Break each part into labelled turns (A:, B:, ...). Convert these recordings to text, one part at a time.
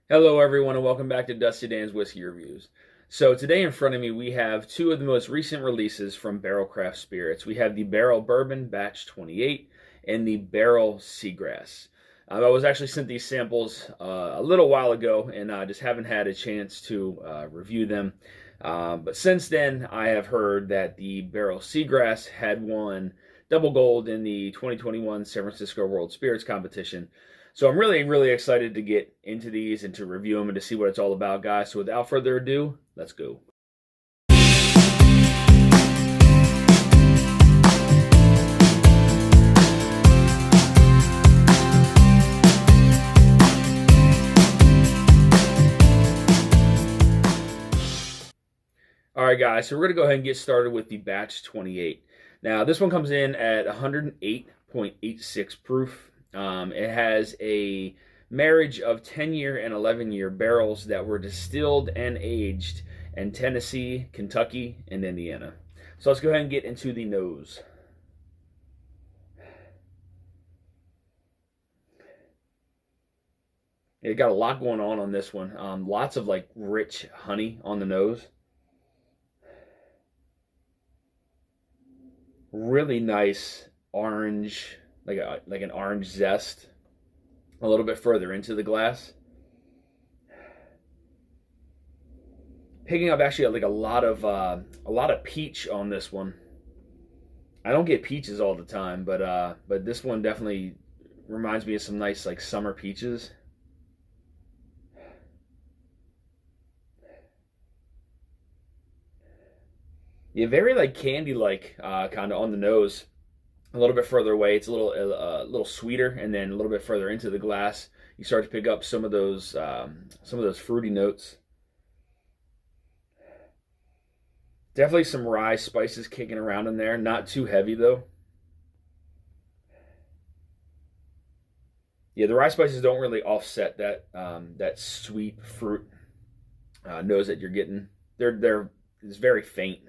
A: Hello, everyone, and welcome back to Dusty Dan's Whiskey Reviews. So today in front of me, we have two of the most recent releases from Barrell Craft Spirits. We have the Barrell Bourbon Batch 28 and the Barrell Seagrass. I was actually sent these samples a little while ago, and I just haven't had a chance to review them. But since then, I have heard that the Barrell Seagrass had won double gold in the 2021 San Francisco World Spirits Competition. So I'm really excited to get into these and to review them and to see what it's all about, guys. So without further ado, let's go. All right, guys, so we're going to go ahead and get started with the Batch 28. Now, this one comes in at 108.86 proof. It has a marriage of 10-year and 11-year barrels that were distilled and aged in Tennessee, Kentucky, and Indiana. So let's go ahead and get into the nose. It got a lot going on this one. Lots of like rich honey on the nose. Really nice orange, like an orange zest a little bit further into the glass. Picking up actually like a lot of peach on this one. I don't get peaches all the time, but this one definitely reminds me of some nice like summer peaches. Yeah, very like candy-like kind of on the nose. A little bit further away, it's a little sweeter, and then a little bit further into the glass, you start to pick up some of those fruity notes. Definitely some rye spices kicking around in there. Not too heavy though. Yeah, the rye spices don't really offset that sweet fruit nose that you're getting. It's very faint.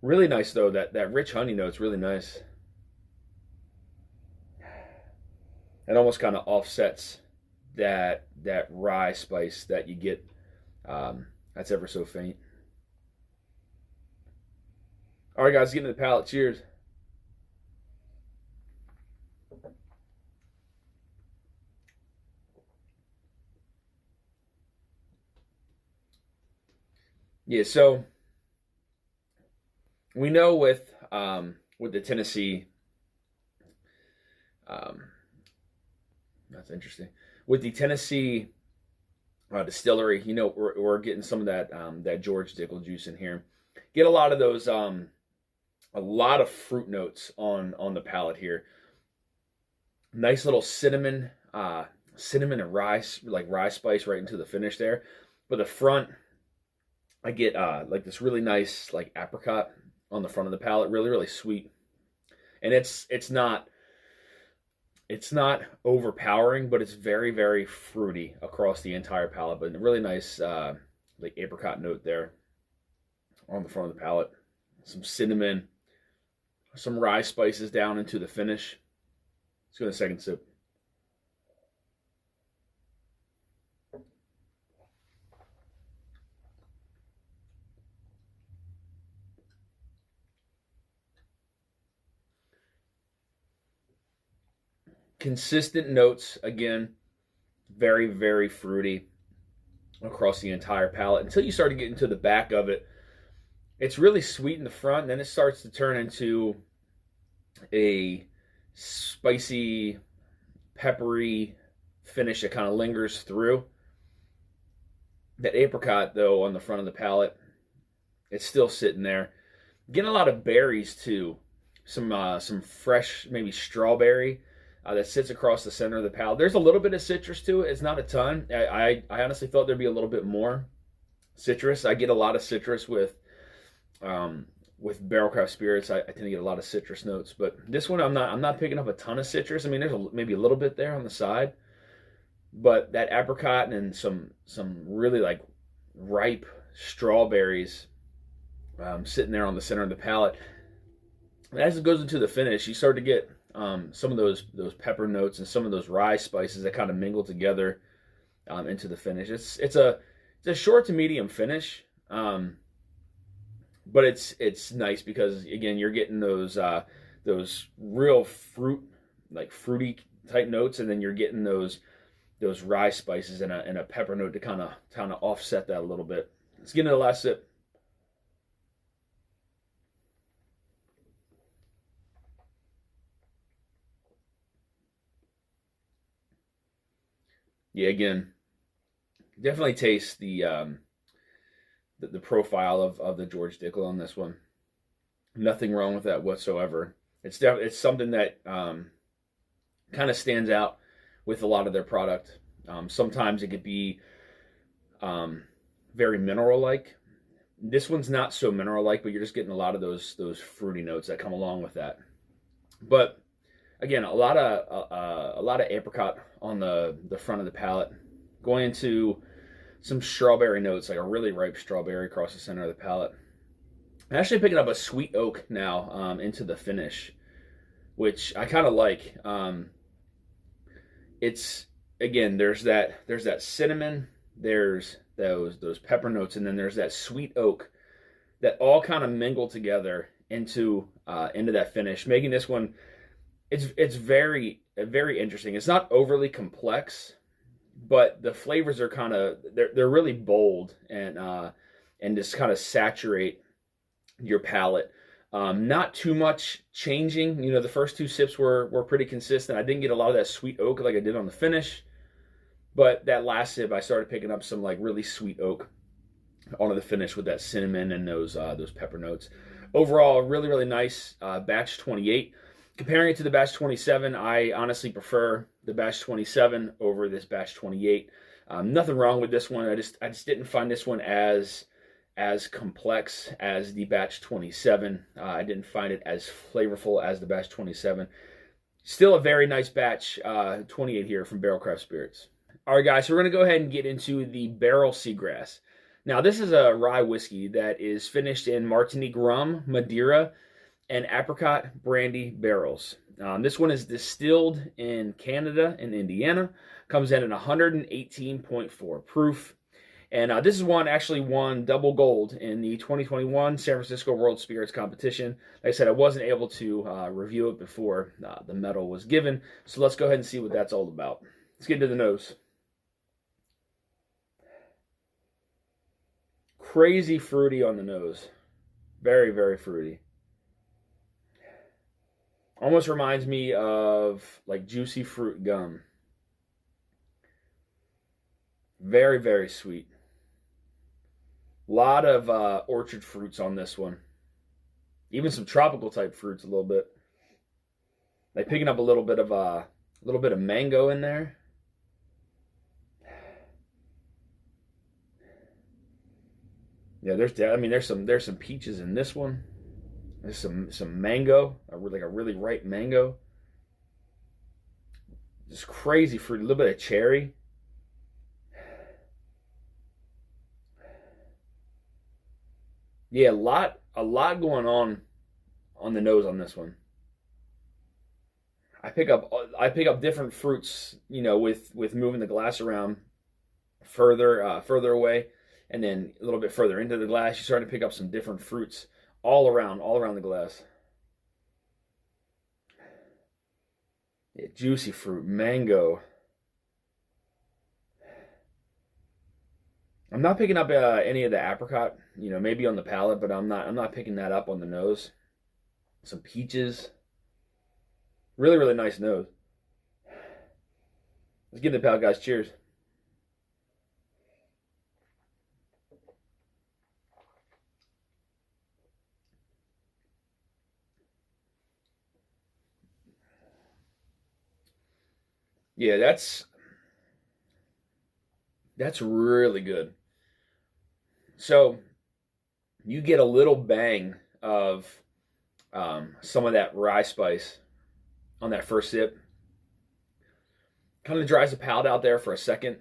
A: Really nice though. That rich honey note's really nice. It almost kind of offsets that rye spice that you get. That's ever so faint. All right, guys, get into the palate. Cheers. Yeah, so we know with the Tennessee, um, that's interesting. With the Tennessee distillery, you know, we're getting some of that George Dickel juice in here. Get a lot of those, a lot of fruit notes on the palate here. Nice little cinnamon, cinnamon and rice, like rye spice right into the finish there. But the front, I get like this really nice like apricot on the front of the palate, really sweet, and it's not overpowering, but it's very fruity across the entire palate. But a really nice like apricot note there on the front of the palate. Some cinnamon, some rye spices down into the finish. Let's go to the second sip. Consistent notes again, very fruity across the entire palate until you start to get into the back of it. It's really sweet in the front, and then it starts to turn into a spicy, peppery finish that kind of lingers through. That apricot, though, on the front of the palate, it's still sitting there. Getting a lot of berries too. Some fresh, maybe strawberry that sits across the center of the palate. There's a little bit of citrus to it. It's not a ton. I honestly thought there'd be a little bit more citrus. I get a lot of citrus with Barrell Craft Spirits. I tend to get a lot of citrus notes, but this one I'm not picking up a ton of citrus. I mean, there's maybe a little bit there on the side, but that apricot and some really like ripe strawberries sitting there on the center of the palate. As it goes into the finish, you start to get some of those pepper notes and some of those rye spices that kind of mingle together into the finish. It's a short to medium finish, but it's nice because again you're getting those real fruity type notes, and then you're getting those rye spices and a pepper note to kind of offset that a little bit. Let's get into the last sip. Yeah, again, definitely taste the profile of the George Dickel on this one. Nothing wrong with that whatsoever. It's something that kind of stands out with a lot of their product. Sometimes it could be very mineral-like. This one's not so mineral-like, but you're just getting a lot of those fruity notes that come along with that. But again, a lot of apricot on the front of the palate, going into some strawberry notes, like a really ripe strawberry across the center of the palate. I'm actually picking up a sweet oak now into the finish, which I kind of like. It's again, there's that cinnamon, there's those pepper notes, and then there's that sweet oak that all kind of mingle together into that finish, making this one it's very interesting. It's not overly complex, but the flavors are kind of they're really bold and just kind of saturate your palate. Not too much changing. You know, the first two sips were pretty consistent. I didn't get a lot of that sweet oak like I did on the finish, but that last sip I started picking up some like really sweet oak onto the finish with that cinnamon and those pepper notes. Overall, really nice batch 28. Comparing it to the batch 27, I honestly prefer the batch 27 over this batch 28. Nothing wrong with this one. I just didn't find this one as complex as the batch 27. I didn't find it as flavorful as the batch 27. Still a very nice batch 28 here from Barrell Craft Spirits. All right, guys, so we're going to go ahead and get into the Barrell Seagrass. Now, this is a rye whiskey that is finished in Martinique Rhum, Madeira, and apricot brandy barrels. This one is distilled in Canada and Indiana. Comes in at 118.4 proof. And this is one actually won double gold in the 2021 San Francisco World Spirits Competition. Like I said, I wasn't able to review it before the medal was given. So let's go ahead and see what that's all about. Let's get into the nose. Crazy fruity on the nose. Very fruity. Almost reminds me of like juicy fruit gum. Very sweet. A lot of orchard fruits on this one. Even some tropical type fruits a little bit. Like picking up a little bit of mango in there. Yeah, there's some peaches in this one. There's some mango, like a really ripe mango. Just crazy fruit, a little bit of cherry. Yeah, a lot going on the nose on this one. I pick up different fruits, you know, with moving the glass around further away, and then a little bit further into the glass, you start to pick up some different fruits all around the glass. Yeah, juicy fruit, mango. I'm not picking up any of the apricot, you know, maybe on the palate, but I'm not picking that up on the nose. Some peaches. Really nice nose. Let's get in the palate, guys. Cheers. Yeah, that's really good. So you get a little bang of some of that rye spice on that first sip. Kind of dries the palate out there for a second,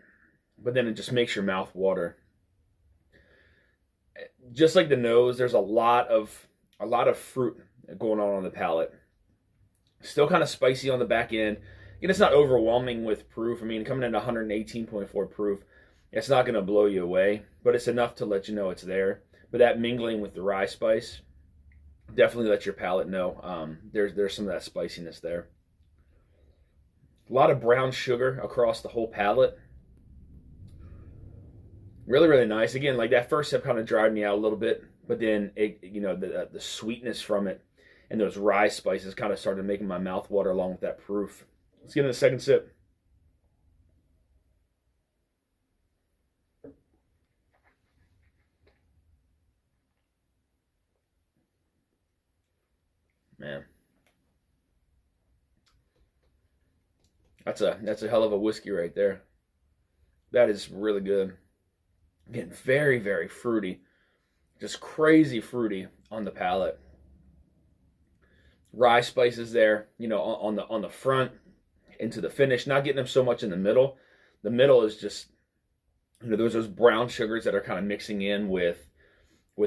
A: but then it just makes your mouth water. Just like the nose, there's a lot of fruit going on the palate. Still kind of spicy on the back end. And it's not overwhelming with proof. I mean, coming in at 118.4 proof, it's not going to blow you away, but it's enough to let you know it's there. But that mingling with the rye spice definitely lets your palate know there's some of that spiciness there. A lot of brown sugar across the whole palate. Really, really nice. Again, like that first sip kind of dried me out a little bit, but then the sweetness from it and those rye spices kind of started making my mouth water along with that proof. Let's get into the second sip. Man, that's a hell of a whiskey right there. That is really good. Again, very, very fruity. Just crazy fruity on the palate. Rye spices there, on the front into the finish. Not getting them so much in the middle. The middle is just, there's those brown sugars that are kind of mixing in with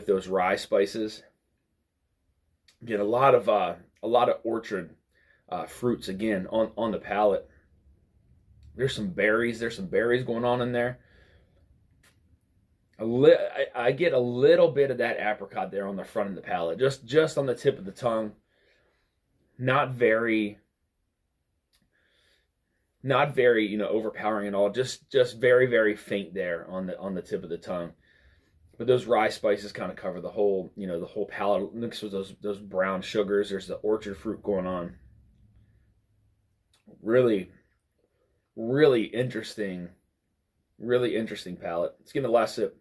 A: those rye spices. Get a lot of orchard fruits again on the palate. There's some berries. There's some berries going on in there. I get a little bit of that apricot there on the front of the palate, just on the tip of the tongue. Not very, overpowering at all. Just very, very faint there on the tip of the tongue. But those rye spices kind of cover the whole, the whole palate mixed with those brown sugars. There's the orchard fruit going on. Really, really interesting palate. Let's get the last sip.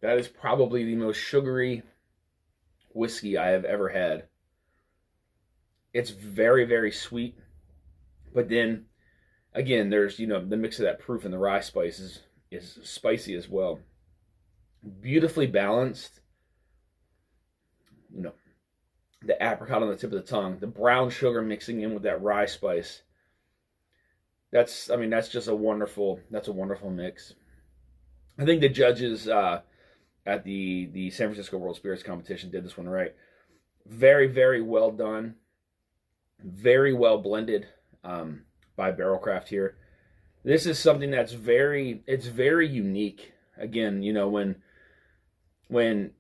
A: That is probably the most sugary whiskey I have ever had. It's very, very sweet. But then, again, there's, the mix of that proof and the rye spices is spicy as well. Beautifully balanced. The apricot on the tip of the tongue. The brown sugar mixing in with that rye spice. That's just a wonderful mix. I think the judges at the San Francisco World Spirits Competition did this one right. Very, very well done. Very well blended by Barrell Craft here. This is something that's very unique. Again, when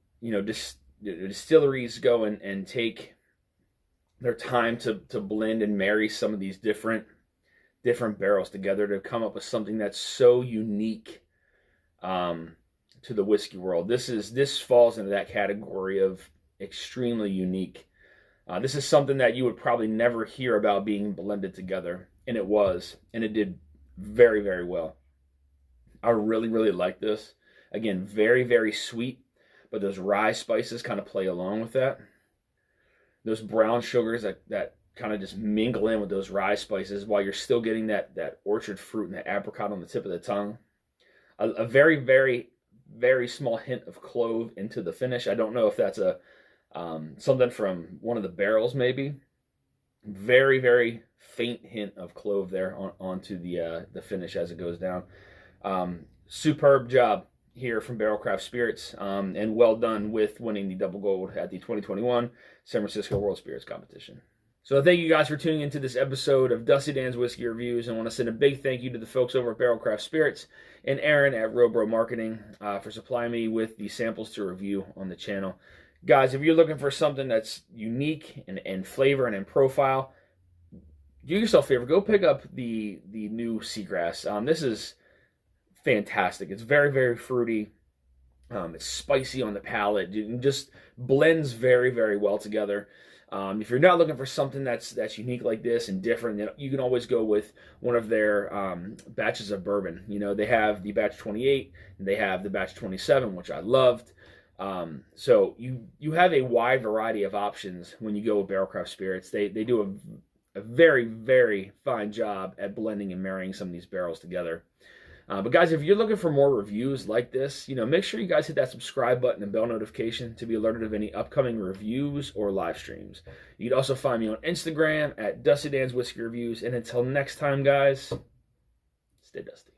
A: distilleries go and take their time to blend and marry some of these different barrels together to come up with something that's so unique to the whiskey world. This falls into that category of extremely unique. This is something that you would probably never hear about being blended together, and it did very, very well. I really, really like this. Again, very, very sweet, but those rye spices kind of play along with that. Those brown sugars that kind of just mingle in with those rye spices while you're still getting that orchard fruit and that apricot on the tip of the tongue. A very, very, very small hint of clove into the finish. I don't know if that's something from one of the barrels, maybe. Very, very faint hint of clove there onto the finish as it goes down. Superb job here from Barrell Craft Spirits, and well done with winning the double gold at the 2021 San Francisco World Spirits Competition. So thank you guys for tuning into this episode of Dusty Dan's Whiskey Reviews. I want to send a big thank you to the folks over at Barrell Craft Spirits and Aaron at Robro Marketing for supplying me with the samples to review on the channel. Guys, if you're looking for something that's unique in flavor and in profile, do yourself a favor. Go pick up the new Seagrass. This is fantastic. It's very, very fruity. It's spicy on the palate. It just blends very, very well together. If you're not looking for something that's unique like this and different, then you can always go with one of their batches of bourbon. They have the batch 28 and they have the batch 27, which I loved. So you have a wide variety of options when you go with Barrell Craft Spirits. They do a very, very fine job at blending and marrying some of these barrels together. But guys, if you're looking for more reviews like this, make sure you guys hit that subscribe button and bell notification to be alerted of any upcoming reviews or live streams. You can also find me on Instagram at Dusty Dan's Whiskey Reviews. And until next time, guys, stay dusty.